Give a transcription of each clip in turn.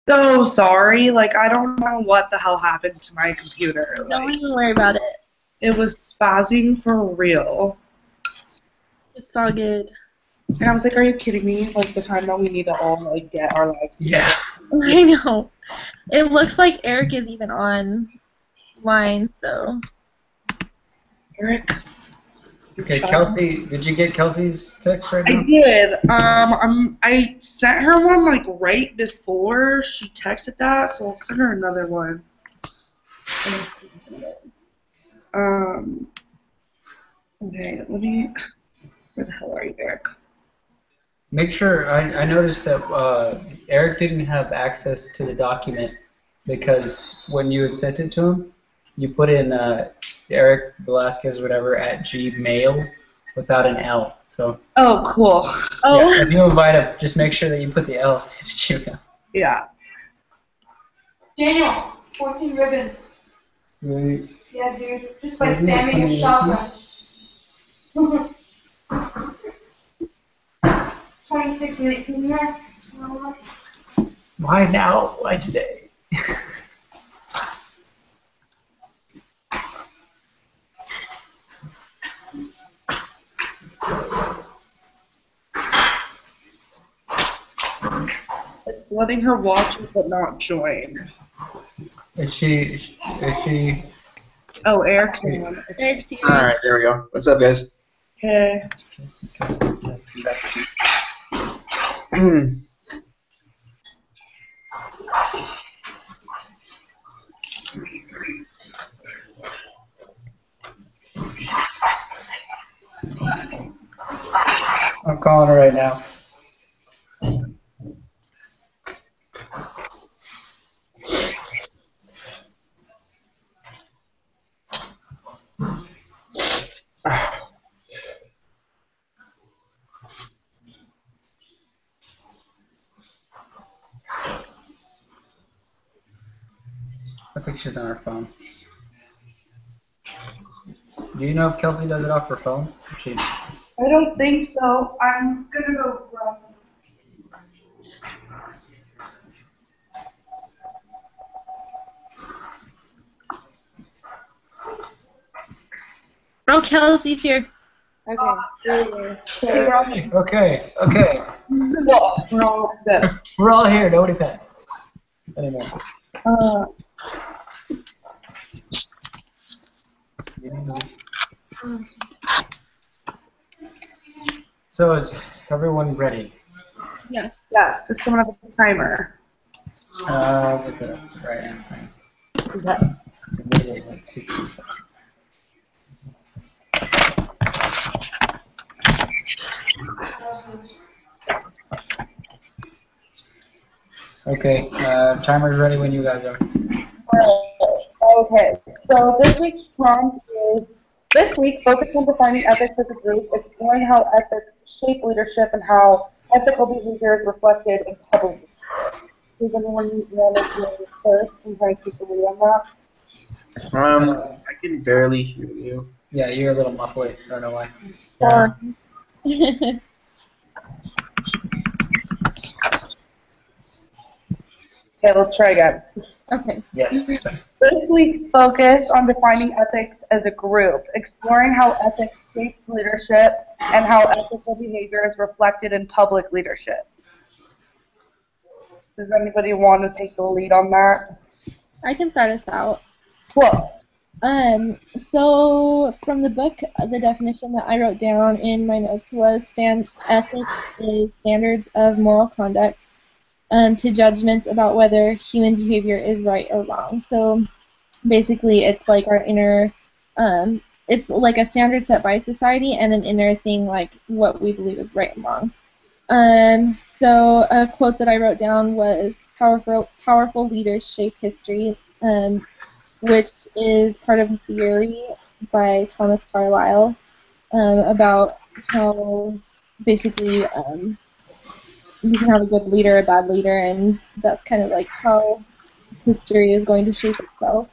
so sorry. Like, I don't know what the hell happened to my computer. Don't Like, even worry about it. it was spazzing for real. It's all good. And I was like, are you kidding me? Like, the time that we need to all, like, get our lives together. Yeah. I know. It looks like Eric is even online, so. Eric. Okay, Kelsey, did you get Kelsey's text right now? I did. I sent her one, like, right before she texted that, so I'll send her another one. Okay, let me, where the hell are you, Eric? Make sure, I noticed that Eric didn't have access to the document because when you had sent it to him, you put in Eric Velasquez, whatever, at Gmail without an L. So. Oh, cool. Oh. Yeah, if you invite him, just make sure that you put the L to Gmail. Yeah. Daniel, 14 ribbons. Right. Yeah, dude. Just by spamming your shotgun. 26 and 18 there. Why now? Why today? It's letting her watch it but not join. Is she? Oh, Eric's on. Eric's here. Alright, there we go. What's up, guys? Okay. I'm calling her right now. I think she's on her phone. Do you know if Kelsey does it off her phone? I don't think so. I'm gonna go browse. Oh, Kelsey's here. Okay. Okay. We're all good. We're all here. Nobody panic anymore. So is everyone ready? Yes. Yes, does someone have a timer? With the right hand thing. Okay. Like 60. Okay, timer's ready when you guys are. Okay, so this week's prompt is, this week, focus on defining ethics as a group, exploring how ethics shape leadership and how ethical behavior is reflected in public. Does anyone want to go first and try to keep the lead on that? I can barely hear you. Yeah, you're a little muffled. I don't know why. Okay, let's try again. Okay. Yes. This week's focus on defining ethics as a group, exploring how ethics shapes leadership and how ethical behavior is reflected in public leadership. Does anybody want to take the lead on that? I can start us out. Cool. So from the book, the definition that I wrote down in my notes was ethics is standards of moral conduct to judgments about whether human behavior is right or wrong. So basically it's like our inner, it's like a standard set by society and an inner thing like what we believe is right and wrong. So a quote that I wrote down was, powerful leaders shape history, which is part of a theory by Thomas Carlyle about how basically you can have a good leader, a bad leader, and that's kind of like how history is going to shape itself.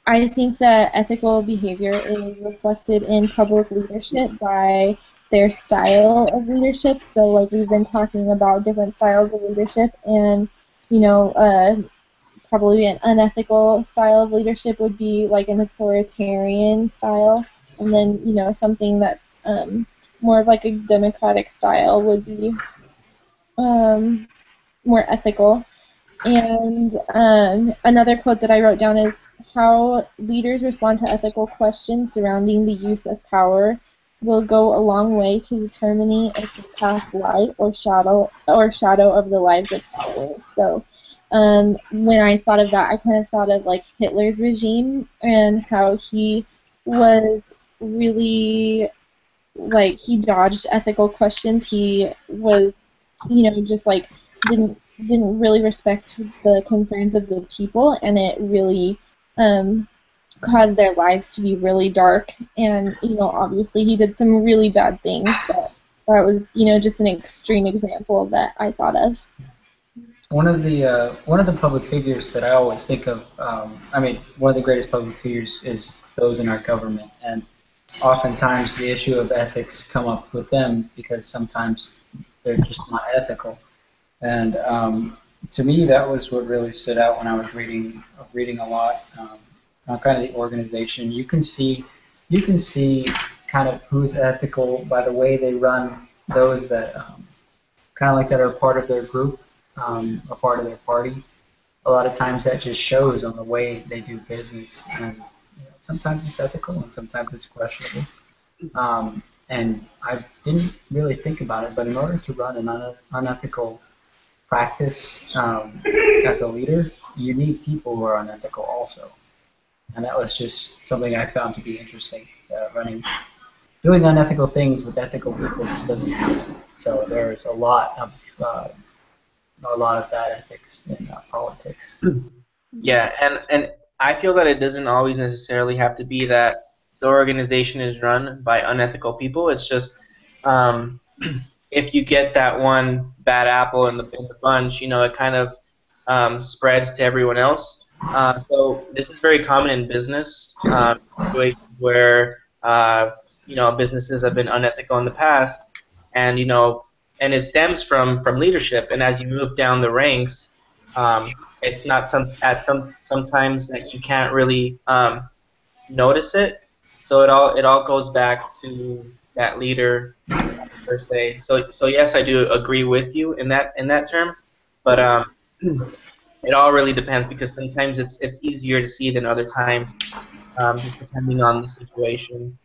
I think that ethical behavior is reflected in public leadership by their style of leadership. So like we've been talking about different styles of leadership, and probably an unethical style of leadership would be like an authoritarian style, and then something that's more of like a democratic style would be um, more ethical. And another quote that I wrote down is how leaders respond to ethical questions surrounding the use of power will go a long way to determining if they cast light or shadow over the lives of followers. So when I thought of that, I kind of thought of like Hitler's regime and how he was really like he dodged ethical questions. He was just like didn't really respect the concerns of the people, and it really caused their lives to be really dark. And obviously he did some really bad things, but that was just an extreme example that I thought of. One of the public figures that I always think of, one of the greatest public figures is those in our government, and oftentimes the issue of ethics come up with them because sometimes they're just not ethical. And to me, that was what really stood out when I was reading a lot on kind of the organization. You can see kind of who's ethical by the way they run those that kind of like that are part of their group, a part of their party. A lot of times that just shows on the way they do business, and sometimes it's ethical and sometimes it's questionable. And I didn't really think about it, but in order to run an unethical practice as a leader, you need people who are unethical also. And that was just something I found to be interesting. Doing unethical things with ethical people just doesn't happen. So there's a lot of bad ethics in politics. Yeah, and I feel that it doesn't always necessarily have to be that the organization is run by unethical people. It's just if you get that one bad apple in the bunch, it kind of spreads to everyone else. So this is very common in business situations where businesses have been unethical in the past, and and it stems from leadership. And as you move down the ranks, it's not sometimes that you can't really notice it. So it all goes back to that leader per se. So yes, I do agree with you in that term, but it all really depends because sometimes it's easier to see than other times, just depending on the situation.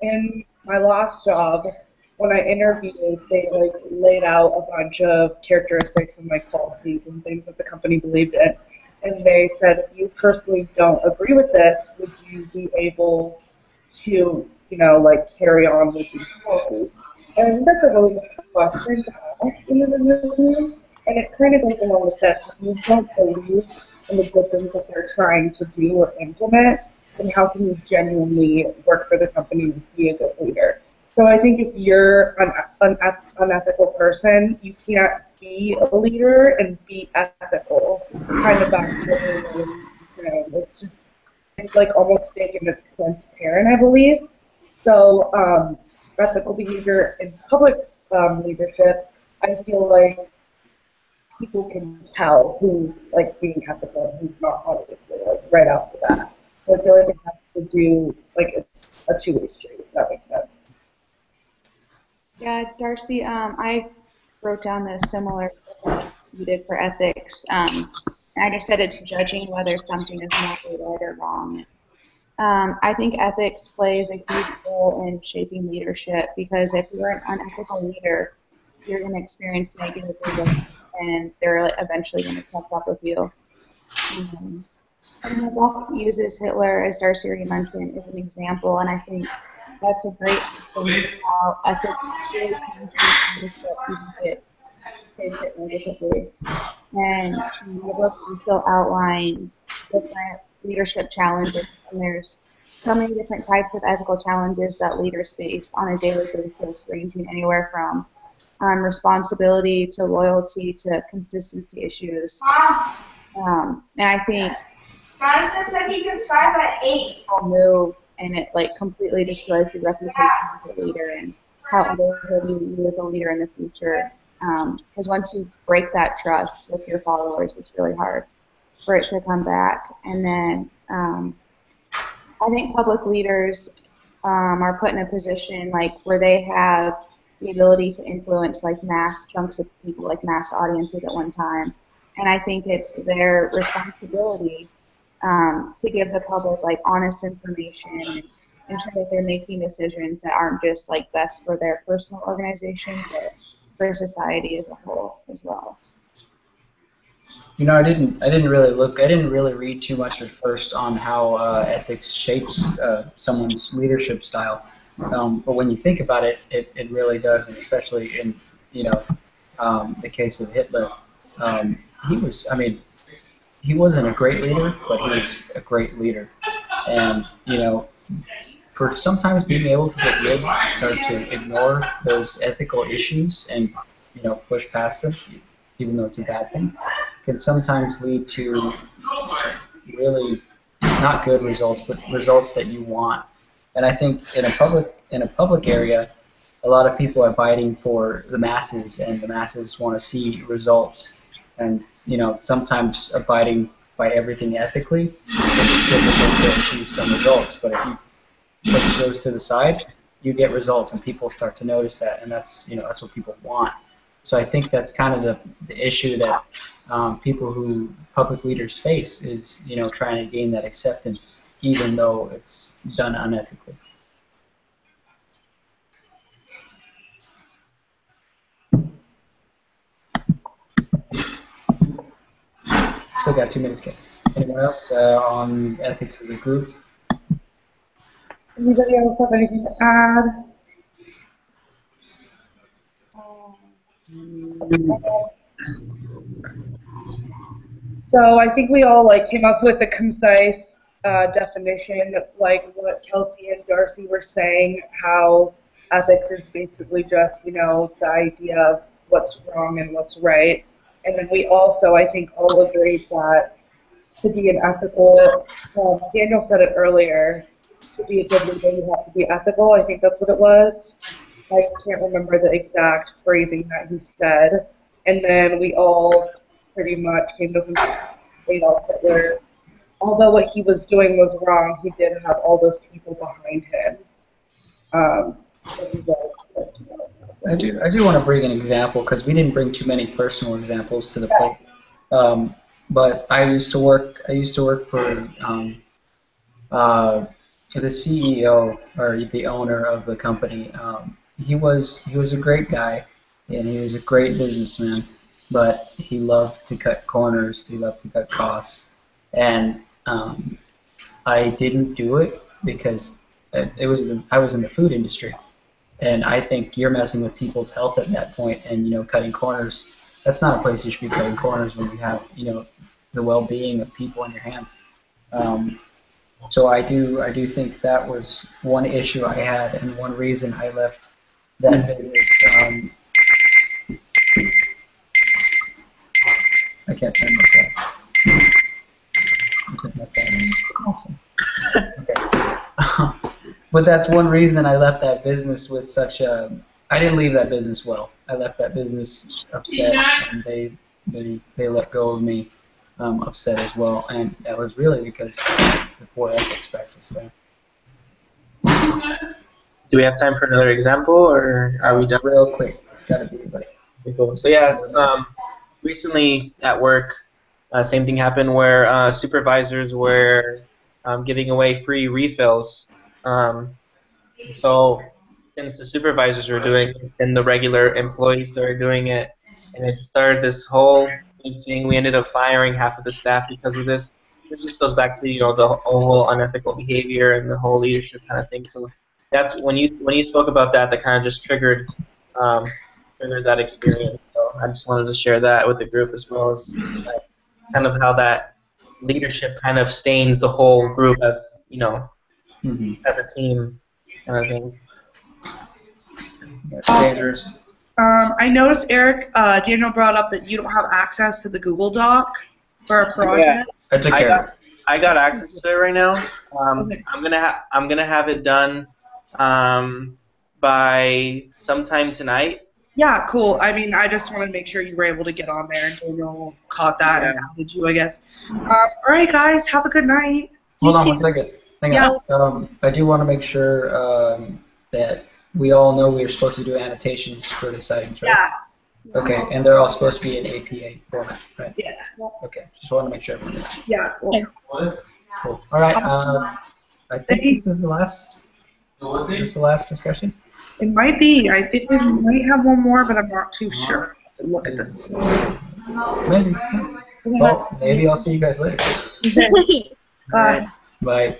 In my last job, when I interviewed, they laid out a bunch of characteristics and policies and things that the company believed in, and they said, if you personally don't agree with this, would you be able to carry on with these policies? And I think that's a really good question to ask in an interview, and it kind of goes along with this. If you don't believe in the good things that they're trying to do or implement, then how can you genuinely work for the company and be a good leader? So I think if you're an unethical person, you can't be a leader and be ethical. Kind of back to it's almost fake and it's transparent, I believe. So ethical behavior in public leadership, I feel like people can tell who's being ethical and who's not, obviously, right off the bat. So I feel like it has to do it's a two-way street, if that makes sense. Yeah, Darcy, I wrote down a similar you did for ethics. I just said it's judging whether something is morally right or wrong. I think ethics plays a huge role in shaping leadership because if you're an unethical leader, you're going to experience negative results and they're eventually going to catch up with you. And the book uses Hitler, as Darcy already mentioned, as an example, and I think that's a great thing how ethics really comes to leadership even if it takes it negatively. And the book also outlined different leadership challenges, and there's so many different types of ethical challenges that leaders face on a daily basis, ranging anywhere from responsibility to loyalty to consistency issues. And I think Jonathan said he can start at 8. people move and it like completely destroys your reputation as a leader and how others will view you as a leader in the future. Because once you break that trust with your followers, it's really hard for it to come back. And then I think public leaders are put in a position like where they have the ability to influence like mass chunks of people, like mass audiences at one time. And I think it's their responsibility to give the public like honest information and ensure that they're making decisions that aren't just like best for their personal organization, but for society as a whole as well. You know, I didn't really read too much at first on how ethics shapes someone's leadership style. But when you think about it, it really does, and especially in, you know, the case of Hitler. He wasn't a great leader, but he was a great leader. And, you know, for sometimes being able to get rid or to ignore those ethical issues and, you know, push past them, even though it's a bad thing, can sometimes lead to really not good results, but results that you want. And I think in a public area, a lot of people are fighting for the masses, and the masses want to see results. And, you know, sometimes abiding by everything ethically is difficult to achieve some results. But if you put those to the side, you get results, and people start to notice that, and that's, you know, that's what people want. So I think that's kind of the issue that public leaders face is, you know, trying to gain that acceptance, even though it's done unethically. Still got 2 minutes, guys. Anyone else on ethics as a group? Anybody else have anything to add? So I think we all like came up with a concise definition, like what Kelsey and Darcy were saying, how ethics is basically just, you know, the idea of what's wrong and what's right. And then we also, I think, all agreed that to be an ethical, Daniel said it earlier, to be a good leader you have to be ethical. I think that's what it was. I can't remember the exact phrasing that he said. And then we all pretty much came to Adolf Hitler. Although what he was doing was wrong, he did have all those people behind him. I do want to bring an example, because we didn't bring too many personal examples to the plate. But I used to work for the CEO or the owner of the company. He was a great guy, and he was a great businessman, but he loved to cut corners. He loved to cut costs, and I didn't do it because I was in the food industry, and I think you're messing with people's health at that point, and, you know, cutting corners. That's not a place you should be cutting corners when you have, you know, the well-being of people in your hands. So I do think that was one issue I had, and one reason I left that business. I can't turn this off. Okay. But that's one reason I left that business with such a. I didn't leave that business well. I left that business upset, and they let go of me upset as well, and that was really because the poor ethics practice there. Do we have time for another example, or are we done? Real quick, it's got to be everybody. Cool. So yeah, recently at work, same thing happened where supervisors were giving away free refills. So since the supervisors were doing it, and the regular employees started doing it, and it started this whole big thing. We ended up firing half of the staff because of this. This just goes back to, you know, the whole unethical behavior and the whole leadership kind of thing. So that's when you spoke about that kind of just triggered that experience. So I just wanted to share that with the group, as well as kind of how that leadership kind of stains the whole group, as, you know, as a team kind of thing. That's dangerous. I noticed, Eric, Daniel brought up that you don't have access to the Google Doc for a project. I took care of it. I got access to it right now. Okay. I'm gonna have it done by sometime tonight. Yeah, cool. I mean, I just wanted to make sure you were able to get on there, and Daniel caught that and added you, I guess. All right, guys, have a good night. Hold on 1 second. Hang on. I do want to make sure that we all know we're supposed to do annotations for the sightings, right? Yeah. Okay, and they're all supposed to be in APA format, right? Yeah. Okay, just want to make sure everyone knew that. Yeah, cool. Cool. All right. I think this is the last. This is the last discussion. It might be. I think we might have one more, but I'm not too sure. Look at this. Maybe. Well, maybe I'll see you guys later. Bye. Bye.